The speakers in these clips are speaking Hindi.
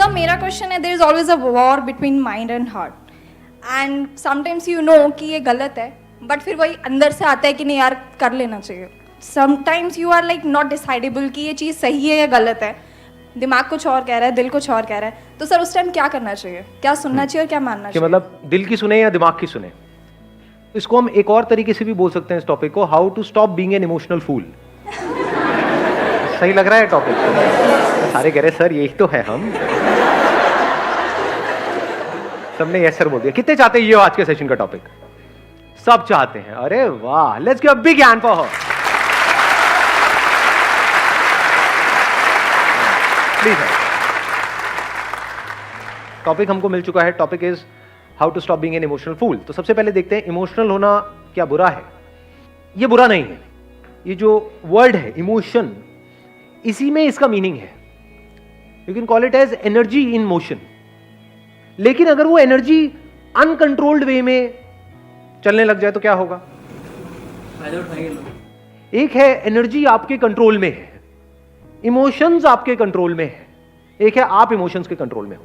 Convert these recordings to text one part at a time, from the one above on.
सर मेरा क्वेश्चन है, there is always a war between mind and heart and sometimes you know कि ये गलत है बट फिर वही अंदर से आता है कि नहीं यार कर लेना चाहिए. Sometimes you are like not decidable कि ये चीज़ सही है या गलत है. दिमाग कुछ और कह रहा है, दिल कुछ और कह रहा है. तो सर उस टाइम क्या करना चाहिए, क्या सुनना चाहिए और क्या मानना चाहिए? मतलब दिल की सुने या दिमाग की सुने. इसको हम एक और तरीके से भी बोल सकते हैं इस टॉपिक को, how to stop being an emotional fool. सही लग रहा है टॉपिक? सारे कह रहे सर यही तो है हम. सबने यस सर बोल दिया. कितने चाहते हैं ये आज के सेशन का टॉपिक? सब चाहते हैं. अरे वाह, let's give a big hand for her. Please. Topic हमको मिल चुका है. Topic is how to stop being an emotional fool. तो सबसे पहले देखते हैं इमोशनल होना क्या बुरा है. ये बुरा नहीं है. ये जो वर्ड है इमोशन, इसी में इसका मीनिंग है. You can call it as energy in motion. लेकिन अगर वो एनर्जी अनकंट्रोल्ड वे में चलने लग जाए तो क्या होगा? एक है एनर्जी आपके कंट्रोल में है, इमोशंस आपके कंट्रोल में है. एक है आप इमोशंस के कंट्रोल में हो.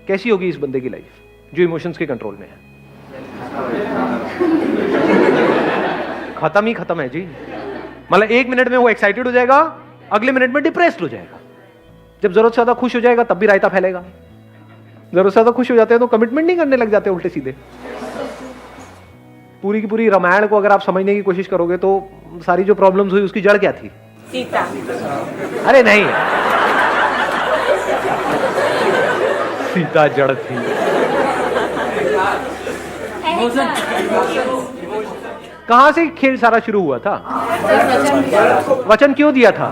कैसी होगी इस बंदे की लाइफ जो इमोशंस के कंट्रोल में है? खत्म ही खत्म है जी. मतलब एक मिनट में वो एक्साइटेड हो जाएगा, अगले मिनट में डिप्रेस्ड हो जाएगा. जब जरूरत से ज्यादा खुश हो जाएगा तब भी रायता फैलेगा. जरूरत से ज्यादा खुश हो जाते हैं तो कमिटमेंट नहीं करने लग जाते उल्टे सीधे. पूरी की पूरी रामायण को अगर आप समझने की कोशिश करोगे तो सारी जो प्रॉब्लम्स हुई उसकी जड़ क्या थी? सीता. अरे नहीं, सीता जड़ थी. कहां से खेल सारा शुरू हुआ था? वचन क्यों दिया था?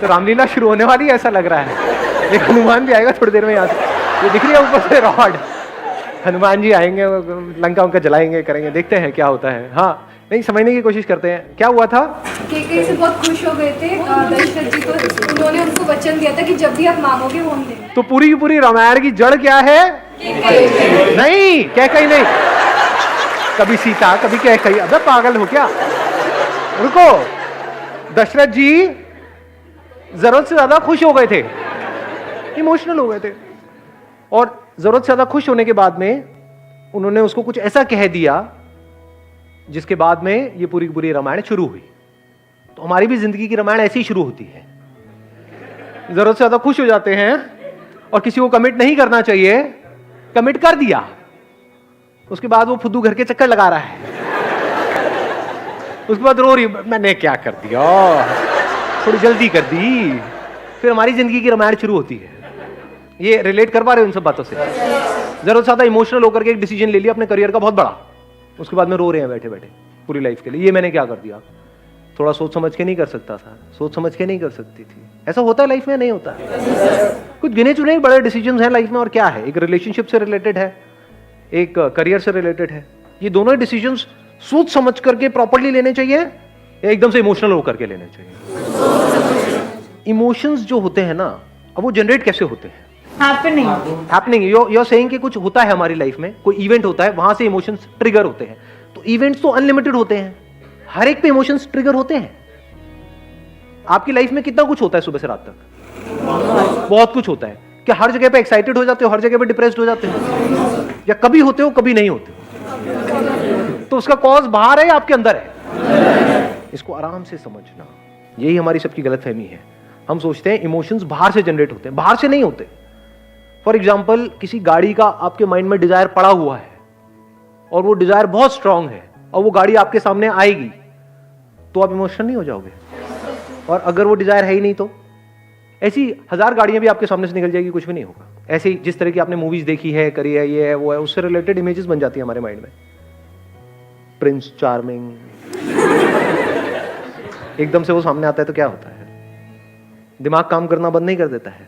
तो रामलीला शुरू होने वाली ऐसा लग रहा है. एक हनुमान भी आएगा थोड़ी देर में. यहाँ से ये दिख रही है ऊपर से रॉड. हनुमान जी आएंगे, लंका उनका जलाएंगे, करेंगे. देखते हैं क्या होता है. हाँ, नहीं समझने की कोशिश करते हैं क्या हुआ था. केकई से बहुत खुश हो गए थे दशरथ जी को. उन्होंने उनको वचन दिया था कि जब भी आप मांगोगे वो हम देंगे. तो पूरी की पूरी रामायण की जड़ क्या है? नहीं, कैकई नहीं. कभी सीता, कभी कैकई. अबे पागल हो क्या? रुको. दशरथ जी जरूरत से ज्यादा खुश हो गए थे, इमोशनल हो गए थे. और जरूरत से ज्यादा खुश होने के बाद में उन्होंने उसको कुछ ऐसा कह दिया जिसके बाद में ये पूरी की पूरी रामायण शुरू हुई. तो हमारी भी जिंदगी की रामायण ऐसी ही शुरू होती है. जरूरत से ज्यादा खुश हो जाते हैं और किसी को कमिट नहीं करना चाहिए, कमिट कर दिया. उसके बाद वो फुद्दू घर के चक्कर लगा रहा है. उसके बाद रो रही, मैंने क्या कर दिया, थोड़ी जल्दी कर दी. फिर हमारी जिंदगी की रामायण शुरू होती है. ये रिलेट कर पा रहे हो इन सब बातों से? जरूरत से ज्यादा इमोशनल होकर के एक डिसीजन ले लिया अपने करियर का बहुत बड़ा, उसके बाद में रो रहे हैं बैठे बैठे पूरी लाइफ के लिए. ये मैंने क्या कर दिया. थोड़ा सोच समझ के नहीं कर सकता था, सोच समझ के नहीं कर सकती थी. ऐसा होता है लाइफ में? नहीं होता. कुछ गिने चुने बड़े डिसीजंस हैं लाइफ में. और क्या है, एक रिलेशनशिप से रिलेटेड है, एक करियर से रिलेटेड है. ये दोनों ही डिसीजंस सोच समझ करके प्रॉपरली लेने चाहिए या एकदम से इमोशनल होकर के लेने चाहिए? इमोशंस जो होते हैं ना, अब वो जनरेट कैसे होते हैं? हैपनिंग. यू आर सेइंग कि कुछ होता है हमारी लाइफ में, कोई इवेंट होता है, वहां से इमोशंस ट्रिगर होते हैं. तो इवेंट्स तो अनलिमिटेड होते हैं, हर एक पे इमोशंस ट्रिगर होते हैं. आपकी लाइफ में कितना कुछ होता है सुबह से रात तक? बहुत कुछ होता है. क्या हर जगह पे एक्साइटेड हो जाते हो, हर जगह पे डिप्रेस्ड हो जाते हो? या कभी होते हो कभी नहीं होते हो? तो उसका कॉज बाहर है या आपके अंदर है? इसको आराम से समझना. यही हमारी सबकी गलतफहमी है. हम सोचते हैं इमोशंस बाहर से जनरेट होते हैं, बाहर से नहीं होते. फॉर एग्जाम्पल, किसी गाड़ी का आपके माइंड में डिजायर पड़ा हुआ है और वो डिजायर बहुत स्ट्रांग है और वो गाड़ी आपके सामने आएगी तो आप इमोशनल नहीं हो जाओगे. और अगर वो डिजायर है ही नहीं तो ऐसी 1000 गाड़ियां भी आपके सामने से निकल जाएगी, कुछ भी नहीं होगा. ऐसे ही जिस तरह की आपने मूवीज देखी है, करी है, ये है वो है, उससे रिलेटेड इमेजेस बन जाती है हमारे माइंड में. प्रिंस चार्मिंग, एकदम से वो सामने आता है तो क्या होता है? दिमाग काम करना बंद नहीं कर देता है.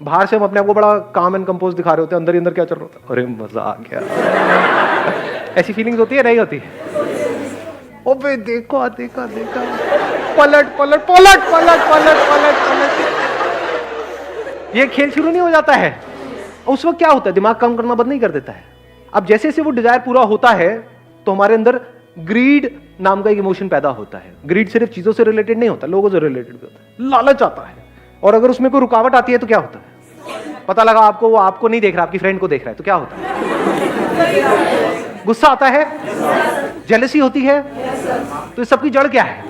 बाहर से हम अपने आप को बड़ा काम एंड कंपोज दिखा रहे होते हैं, अंदर ही अंदर क्या चल रहा होता है? अरे मजा आ गया. ऐसी फीलिंग्स होती है? नहीं होती? ओबे देखो, देखा देखा, पलट पलट पलट पलट पलट पलट पलट. ये खेल शुरू नहीं हो जाता है. उस वक्त क्या होता है? दिमाग काम करना बंद नहीं कर देता है. अब जैसे जैसे वो डिजायर पूरा होता है तो हमारे अंदर ग्रीड नाम का एक इमोशन पैदा होता है। ग्रीड सिर्फ चीजों से रिलेटेड नहीं होता, लोगों से रिलेटेड भी होता है। लालच आता है, और अगर उसमें कोई रुकावट आती है तो क्या होता है? पता लगा आपको वो आपको नहीं देख रहा, आपकी फ्रेंड को देख रहा है, तो क्या होता है? गुस्सा आता है, जेलसी होती है। तो इस सबकी जड़ क्या है?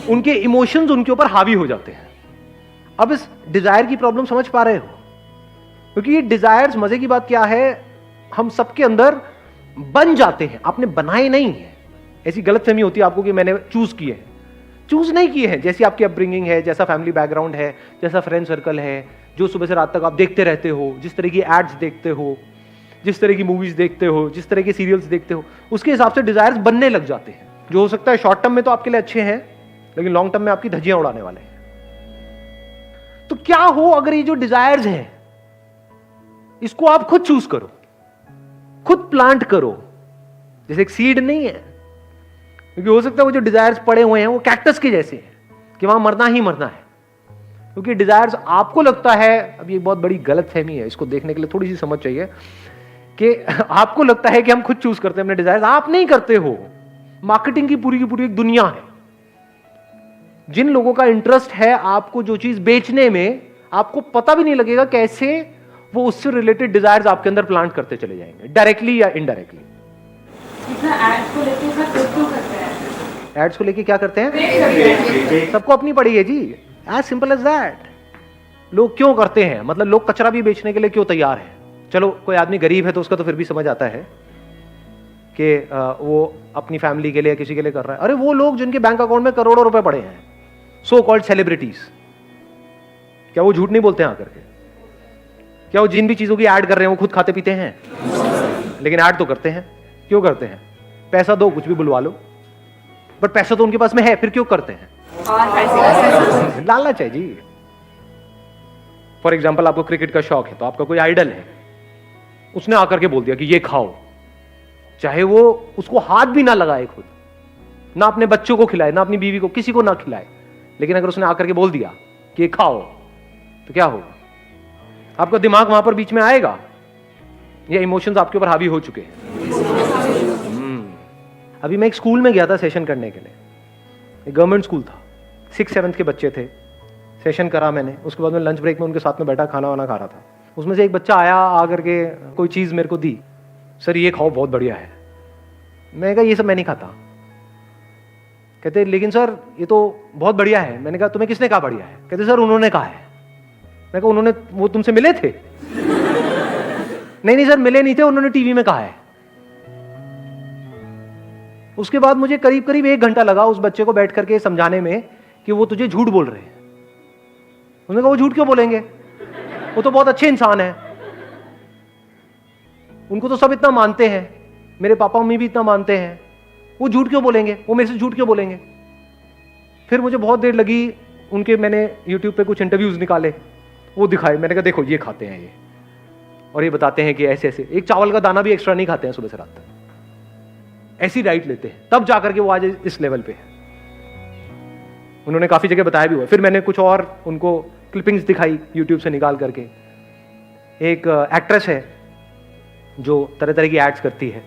उनके इमोशंस उनके ऊपर हावी हो जाते हैं। अब इस डिजायर की प्रॉब्लम समझ पा रहे हो? क्योंकि ये डिजायर्स, मजे की बात क्या है, हम सबके अंदर बन जाते हैं, आपने बनाए नहीं है। ऐसी गलतफहमी होती है आपको कि मैंने चूज किए हैं। चूज नहीं किए हैं। जैसी आपकी अपब्रिंगिंग है, जैसा फैमिली बैकग्राउंड है, जैसा फ्रेंड सर्कल है, जो सुबह से रात तक आप देखते रहते हो, जिस तरह की एड्स देखते हो, जिस तरह की मूवीज देखते हो, जिस तरह के सीरियल्स देखते हो, उसके हिसाब से डिजायर्स बनने लग जाते हैं, जो हो सकता है शॉर्ट टर्म में तो आपके लिए अच्छे हैं, लेकिन लॉन्ग टर्म में आपकी धज्जियां उड़ाने वाले हैं। तो क्या हो अगर ये जो डिजायर्स हैं, इसको आप खुद चूज करो, खुद प्लांट करो। जैसे एक सीड नहीं है, क्योंकि हो सकता है वो जो डिजायर्स पड़े हुए हैं वो कैक्टस के जैसे हैं कि वहां मरना ही मरना है। क्योंकि डिजायर्स आपको लगता है, अब ये बहुत बड़ी गलतफहमी है, इसको देखने के लिए थोड़ी सी समझ चाहिए, कि आपको लगता है कि हम खुद चूज करते हैं अपने डिजायर्स। आप नहीं करते हो। मार्केटिंग की पूरी एक दुनिया है। जिन लोगों का इंटरेस्ट है आपको जो चीज बेचने में, आपको पता भी नहीं लगेगा कैसे वो उससे रिलेटेड डिजायर्स आपके अंदर प्लांट करते चले जाएंगे, डायरेक्टली या इनडायरेक्टली। एड्स को लेके क्या करते हैं? सबको अपनी पड़ी है जी, एज सिंपल एज दैट। लोग क्यों करते हैं? मतलब लोग कचरा भी बेचने के लिए क्यों तैयार है? चलो कोई आदमी गरीब है तो उसका तो फिर भी समझ आता है कि वो अपनी फैमिली के लिए, किसी के लिए कर रहा है। अरे वो लोग जिनके बैंक अकाउंट में करोड़ों रुपए पड़े हैं, सो कॉल्ड सेलिब्रिटीज, क्या वो झूठ नहीं बोलते हैं आकर के? क्या वो जिन भी चीजों की ऐड कर रहे हैं वो खुद खाते पीते हैं? लेकिन ऐड तो करते हैं। क्यों करते हैं? पैसा दो, कुछ भी बुलवा लो, बट पैसा तो उनके पास में है, फिर क्यों करते हैं? लालच है जी। फॉर एग्जाम्पल, आपको क्रिकेट का शौक है, तो आपका कोई आइडल है, उसने आकर के बोल दिया कि ये खाओ, चाहे वो उसको हाथ भी ना लगाए खुद, ना अपने बच्चों को खिलाए, ना अपनी बीवी को, किसी को ना खिलाए, लेकिन अगर उसने आकर के बोल दिया कि ये खाओ, तो क्या होगा? आपका दिमाग वहां पर बीच में आएगा, या इमोशंस आपके ऊपर हावी हो चुके हैं? अभी मैं एक स्कूल में गया था सेशन करने के लिए, एक गवर्नमेंट स्कूल था, 6th-7th के बच्चे थे। सेशन करा मैंने, उसके बाद में लंच ब्रेक में उनके साथ में बैठा खाना वाना खा रहा था। उसमें से एक बच्चा आया, आकर के कोई चीज़ मेरे को दी, सर ये खाओ बहुत बढ़िया है। मैंने कहा ये सब मैं नहीं खाता। कहते लेकिन सर ये तो बहुत बढ़िया है। मैंने कहा तुम्हें किसने कहा बढ़िया है? कहते सर उन्होंने कहा है। मैं कहा उन्होंने, वो तुमसे मिले थे? नहीं सर मिले नहीं थे, उन्होंने टीवी में कहा है। उसके बाद मुझे करीब 1 घंटा लगा उस बच्चे को बैठ करके समझाने में कि वो तुझे झूठ बोल रहे हैं। उन्होंने कहा वो झूठ क्यों बोलेंगे, वो तो बहुत अच्छे इंसान है, उनको तो सब इतना मानते हैं, मेरे पापा मम्मी भी इतना मानते हैं, वो झूठ क्यों बोलेंगे, वो मेरे से झूठ क्यों बोलेंगे? फिर मुझे बहुत देर लगी, उनके मैंने YouTube पे कुछ इंटरव्यूज निकाले, वो दिखाए। मैंने कहा देखो ये खाते हैं ये, और ये बताते हैं कि ऐसे ऐसे, एक चावल का दाना भी एक्स्ट्रा नहीं खाते हैं सुबह से रात तक, ऐसी डाइट लेते हैं, तब जाकर के वो आज इस लेवल पे है। उन्होंने काफी जगह बताया भी हुआ। फिर मैंने कुछ और उनको क्लिपिंग्स दिखाई YouTube से निकाल करके। एक एक्ट्रेस है जो तरह तरह की एड्स करती है,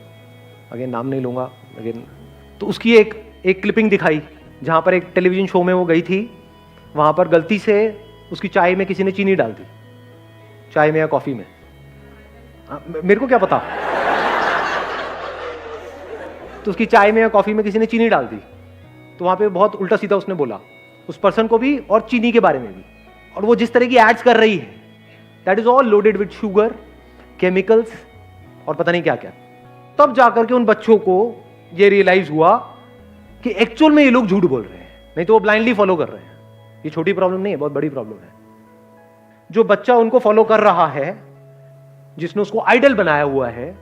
अगेन नाम नहीं लूंगा, अगेन, तो उसकी एक क्लिपिंग दिखाई जहां पर एक टेलीविजन शो में वो गई थी, वहां पर गलती से उसकी चाय में किसी ने चीनी डाल दी, चाय में या कॉफी में, मेरे को क्या पता। तो उसकी चाय में या कॉफी में किसी ने चीनी डाल दी, तो वहां पे बहुत उल्टा सीधा उसने बोला उस पर्सन को भी और चीनी के बारे में भी। और वो जिस तरह की एड्स कर रही है, that is all loaded with sugar, chemicals और पता नहीं क्या क्या। तब जाकर के उन बच्चों को ये रियलाइज हुआ कि एक्चुअल में ये लोग झूठ बोल रहे हैं, नहीं तो वो ब्लाइंडली फॉलो कर रहे हैं। ये छोटी प्रॉब्लम नहीं है, बहुत बड़ी प्रॉब्लम है। जो बच्चा उनको फॉलो कर रहा है, जिसने उसको आइडल बनाया हुआ है,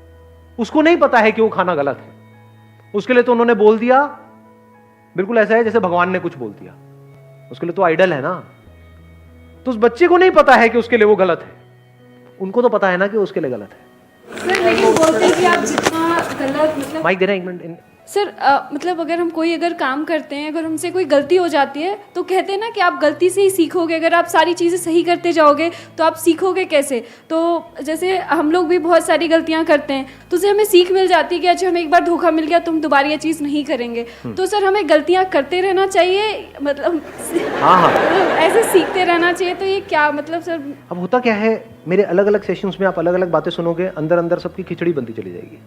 उसको नहीं पता है कि वो खाना गलत है, उसके लिए तो उन्होंने बोल दिया। बिल्कुल ऐसा है जैसे भगवान ने कुछ बोल दिया, उसके लिए तो आइडल है ना। तो उस बच्चे को नहीं पता है कि उसके लिए वो गलत है, उनको तो पता है ना कि उसके लिए गलत है। सर लेकिन बोलते हैं कि आप जितना गलत, मतलब माइक देना एक मिनट। सर मतलब अगर काम करते हैं, अगर हमसे कोई गलती हो जाती है तो कहते हैं ना कि आप गलती से ही सीखोगे। अगर आप सारी चीज़ें सही करते जाओगे तो आप सीखोगे कैसे? तो जैसे हम लोग भी बहुत सारी गलतियां करते हैं तो उससे हमें सीख मिल जाती है कि अच्छा हमें एक बार धोखा मिल गया तो हम दोबारा ये चीज़ नहीं करेंगे। तो सर हमें गलतियां करते रहना चाहिए, मतलब हाँ ऐसे सीखते रहना चाहिए। तो ये क्या मतलब सर? अब होता क्या है, मेरे अलग अलग सेशंस में आप अलग अलग बातें सुनोगे, अंदर अंदर सबकी खिचड़ी बनती चली जाएगी।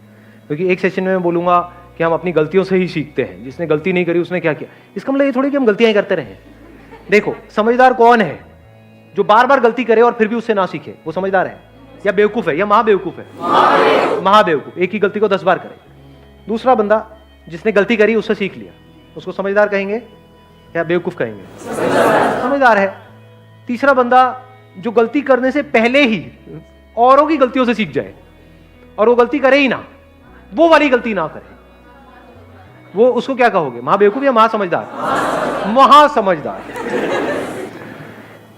क्योंकि एक सेशन में मैं बोलूंगा कि हम अपनी गलतियों से ही सीखते हैं, जिसने गलती नहीं करी उसने क्या किया। इसका मतलब ये थोड़ी कि हम गलतियां ही करते रहें। देखो, समझदार कौन है? जो बार बार गलती करे और फिर भी उससे ना सीखे, वो समझदार है। या बेवकूफ है, या महाबेवकूफ है? महाबेवकूफ। एक ही गलती को 10 बार करे। दूसरा बंदा जिसने गलती करी उससे सीख लिया, उसको समझदार कहेंगे या बेवकूफ कहेंगे? समझदार है। तीसरा बंदा जो गलती करने से पहले ही औरों की गलतियों से सीख जाए और वो गलती करे ही ना, वो वाली गलती ना करे, वो उसको क्या कहोगे? महाबेवकूफ या महासमझदार? महासमझदार।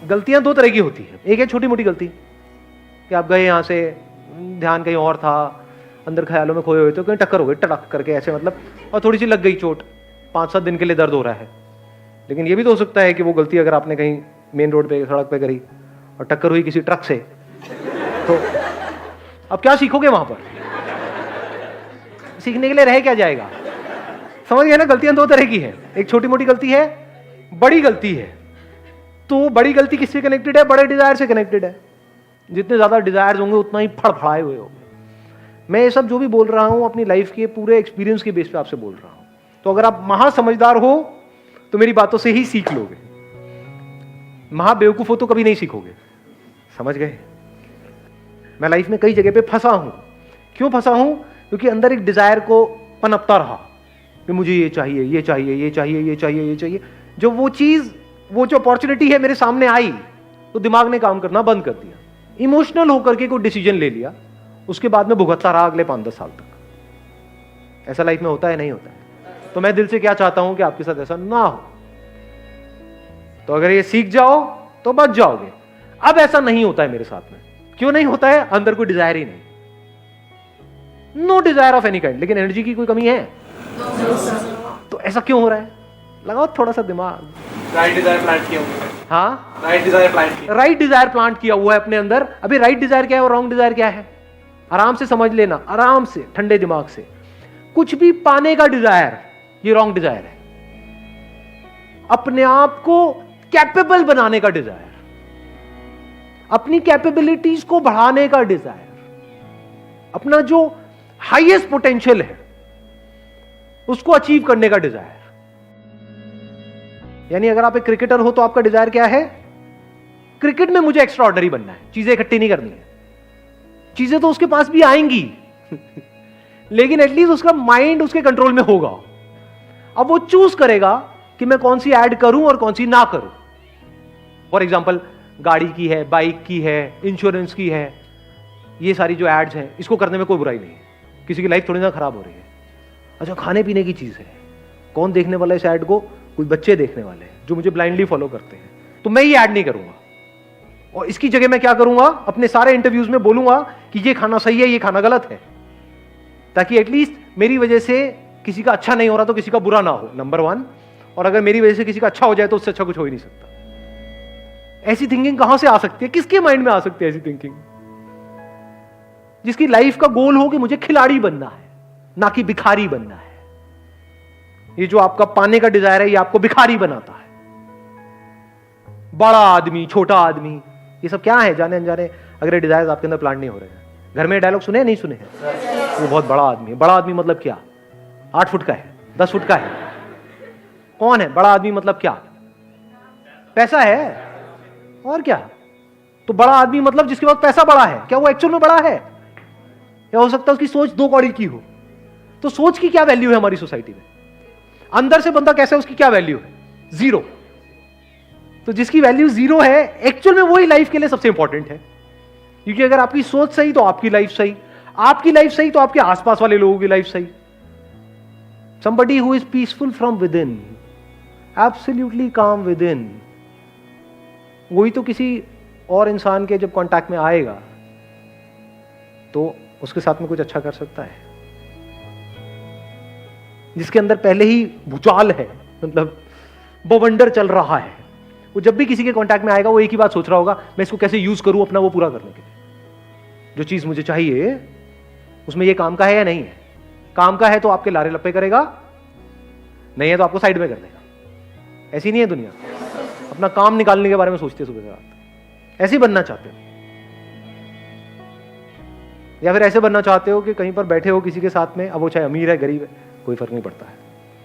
गलतियां दो तरह की होती है। एक है छोटी मोटी गलती कि आप गए यहां से, ध्यान कहीं और था, अंदर ख्यालों में खोए हुए थे, कहीं टक्कर हो गई टड़क करके ऐसे, मतलब, और थोड़ी सी लग गई चोट, 5-7 दिन के लिए दर्द हो रहा है। लेकिन ये भी तो हो सकता है कि वो गलती अगर आपने कहीं मेन रोड पे, सड़क पे करी और टक्कर हुई किसी ट्रक से, तो अब क्या सीखोगे वहां पर? सीखने के लिए रह क्या जाएगा? समझ गए ना? गलतियां दो तरह की है। एक छोटी मोटी गलती है, बड़ी गलती है। तो बड़ी गलती किससे कनेक्टेड है? बड़े डिजायर से कनेक्टेड है। जितने ज्यादा डिजायर्स होंगे उतना ही फड़फड़ाए हुए होंगे। मैं ये सब जो भी बोल रहा हूं अपनी लाइफ के पूरे एक्सपीरियंस के बेस पे आपसे बोल रहा हूं। तो अगर आप महासमझदार हो तो मेरी बातों से ही सीख लोगे, महाबेवकूफ हो तो कभी नहीं सीखोगे। समझ गए? मैं लाइफ में कई जगह पे फंसा हूं। क्यों फंसा हूं? क्योंकि अंदर एक डिजायर को पनपता रहा कि मुझे ये चाहिए, ये चाहिए, ये चाहिए, ये चाहिए, ये चाहिए। जो वो चीज, वो जो अपॉर्चुनिटी है मेरे सामने आई तो दिमाग ने काम करना बंद कर दिया, इमोशनल होकर के कोई डिसीजन ले लिया, उसके बाद में भुगतता रहा अगले 5-10 साल तक। ऐसा लाइफ में होता है? नहीं होता है। तो मैं दिल से क्या चाहता हूं कि आपके साथ ऐसा ना हो। तो अगर ये सीख जाओ तो बच जाओगे। अब ऐसा नहीं होता है मेरे साथ में। क्यों नहीं होता है? अंदर कोई डिजायर ही नहीं, no desire of any kind. लेकिन एनर्जी की कोई कमी है? तो ऐसा क्यों हो रहा है? लगाओ थोड़ा सा दिमाग। राइट डिजायर प्लांट किया हुआ है। हाँ, राइट डिजायर प्लांट किया। राइट डिजायर प्लांट किया हुआ है अपने अंदर। अभी राइट डिजायर क्या है और रॉन्ग डिजायर क्या है? आराम से समझ लेना, आराम से, ठंडे दिमाग से। कुछ भी पाने का डिजायर, ये रॉन्ग डिजायर है। अपने आप को कैपेबल बनाने का डिजायर, अपनी कैपेबिलिटीज को बढ़ाने का डिजायर, अपना जो हाईएस्ट पोटेंशियल है उसको अचीव करने का डिजायर। यानी अगर आप एक क्रिकेटर हो तो आपका डिजायर क्या है? क्रिकेट में मुझे एक्स्ट्रा ऑर्डिनरी बनना है, चीजें इकट्ठी नहीं करनी है। चीजें तो उसके पास भी आएंगी लेकिन एटलीस्ट उसका माइंड उसके कंट्रोल में होगा। अब वो चूज करेगा कि मैं कौन सी ऐड करूं और कौन सी ना करूं। फॉर एग्जाम्पल, गाड़ी की है, बाइक की है, इंश्योरेंस की है, ये सारी जो एड्स हैं, इसको करने में कोई बुराई नहीं है। किसी की लाइफ थोड़ी ना खराब हो रही है। अच्छा, खाने पीने की चीज है, कौन देखने वाला है इस ऐड को? कुछ बच्चे देखने वाले हैं जो मुझे ब्लाइंडली फॉलो करते हैं, तो मैं ये ऐड नहीं करूंगा। और इसकी जगह मैं क्या करूंगा? अपने सारे इंटरव्यूज में बोलूंगा कि ये खाना सही है, ये खाना गलत है, ताकि एटलीस्ट मेरी वजह से किसी का अच्छा नहीं हो रहा तो किसी का बुरा ना हो, नंबर 1। और अगर मेरी वजह से किसी का अच्छा हो जाए तो उससे अच्छा कुछ हो ही नहीं सकता। ऐसी थिंकिंग कहां से आ सकती है? किसके माइंड में आ सकती है ऐसी थिंकिंग? जिसकी लाइफ का गोल हो कि मुझे खिलाड़ी बनना है, ना कि भिखारी बनना है। ये जो आपका पाने का डिजायर है, ये आपको भिखारी बनाता है। बड़ा आदमी, छोटा आदमी, ये सब क्या है? जाने अनजाने अगर ये डिजायर आपके अंदर प्लांट नहीं हो रहे हैं। घर में डायलॉग सुने नहीं सुने हैं? वो बहुत बड़ा आदमी है। बड़ा आदमी मतलब क्या? 8 फुट का है, 10 फुट का है? कौन है बड़ा आदमी? मतलब क्या? पैसा है और क्या? तो बड़ा आदमी मतलब जिसके पास पैसा बड़ा है। क्या वो एक्चुअल में बड़ा है? या हो सकता है उसकी सोच 2 कौड़ी की हो। तो सोच की क्या वैल्यू है हमारी सोसाइटी में? अंदर से बंदा कैसा है, उसकी क्या वैल्यू है? 0। तो जिसकी वैल्यू 0 है, एक्चुअल में वही लाइफ के लिए सबसे इंपॉर्टेंट है। क्योंकि अगर आपकी सोच सही तो आपकी लाइफ सही, आपकी लाइफ सही तो आपके आसपास वाले लोगों की लाइफ सही। Somebody who is peaceful from within, absolutely calm within, वही तो किसी और इंसान के जब कांटेक्ट में आएगा तो उसके साथ में कुछ अच्छा कर सकता है। जिसके अंदर पहले ही भूचाल है, मतलब बवंडर चल रहा है, वो जब भी किसी के कांटेक्ट में आएगा वो एक ही बात सोच रहा होगा, मैं इसको कैसे यूज करूं अपना वो पूरा करने के लिए। जो चीज मुझे चाहिए उसमें ये काम का है या नहीं है। काम का है तो आपके लारे लप्पे करेगा, नहीं है तो आपको साइड में कर देगा। ऐसी नहीं है दुनिया, अपना काम निकालने के बारे में सोचते सुबह से रात। ऐसे ही बनना चाहते हो, या फिर ऐसे बनना चाहते हो कि कहीं पर बैठे हो किसी के साथ में, अब वो चाहे अमीर है गरीब है कोई फर्क नहीं पड़ता है,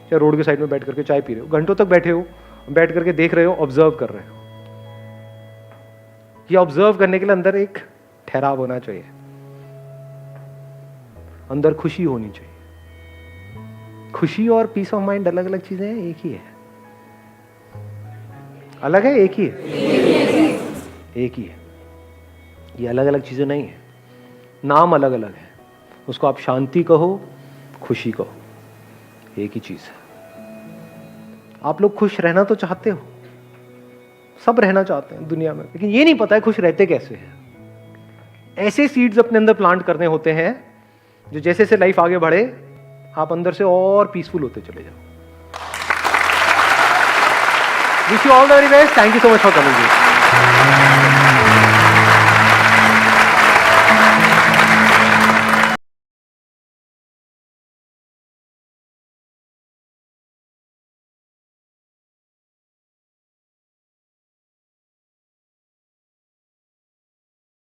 चाहे रोड के साइड में बैठ करके चाय पी रहे हो, घंटों तक बैठे हो, बैठ करके देख रहे हो, ऑब्जर्व कर रहे हो। ये ऑब्जर्व करने के लिए अंदर एक ठहराव होना चाहिए, अंदर खुशी होनी चाहिए। खुशी और पीस ऑफ माइंड अलग अलग चीजें हैं, एक ही है? अलग है? एक ही है? एक ही है। ये अलग अलग चीजें नहीं है, नाम अलग अलग है। उसको आप शांति कहो, खुशी कहो, एक ही चीज है। आप लोग खुश रहना तो चाहते हो, सब रहना चाहते हैं दुनिया में, लेकिन ये नहीं पता है खुश रहते कैसे हैं। ऐसे सीड्स अपने अंदर प्लांट करने होते हैं जो जैसे जैसे लाइफ आगे बढ़े आप अंदर से और पीसफुल होते चले जाओ। Wish you all the very best. Thank you so much for coming.